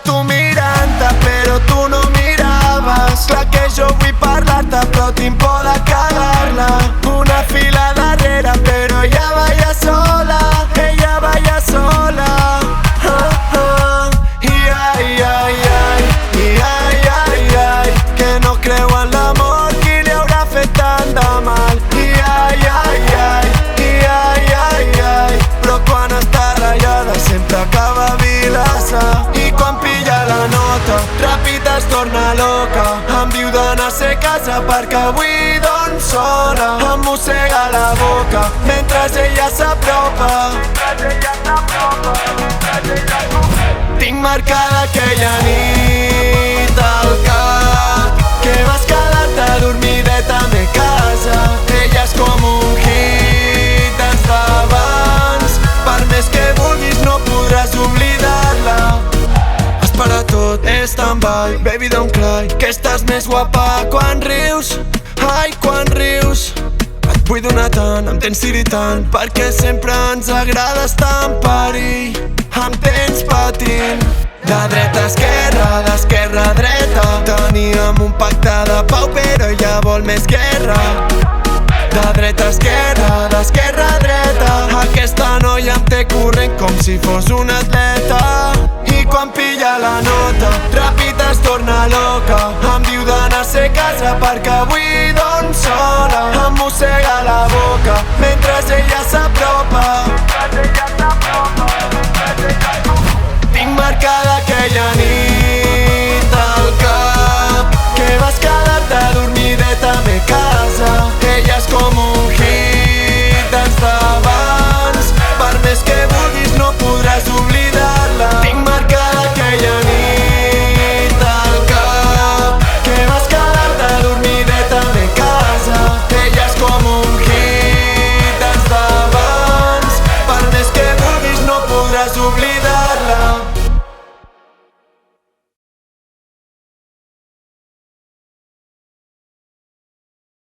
tu mirant-te però tu no miraves. Clar que jo vull parlar-te però tinc por de cagar-la. Una fila darrere però ella balla sola, ella balla sola. Ai, ai, ai, ai, ai, ai, que no creu en l'amor, qui li haurà fet tant de mal. Ai, ai, ai, ai, ai, ai, però quan està ratllada sempre acaba vilassa. I quan pilla la nota, ràpid es torna loca. Em diu d'anar a ser casa perquè avui dorm sola. Em mossega la boca mentre ella s'apropa. Tinc marcada aquella nit al cap que vas quedar-te dormideta a mi casa. Ella és com un hit dels d'abans, per més que vulguis no podràs oblidar-la. Espera tot, stand-by, baby don't cry, que estàs més guapa quan rius. Ai, quan rius. Et vull donar tant, em tens tiritant, perquè sempre ens agrada estar en perill. Em tens patint de dreta a esquerra, d'esquerra a dreta. Teníem un pacte de pau però ella vol més guerra. De dreta a esquerra, d'esquerra a dreta. Aquesta noia em té corrent com si fos un atleta. I quan pilla la nota, ràpid es torna loca. Em diu d'anar a ser casa perquè avui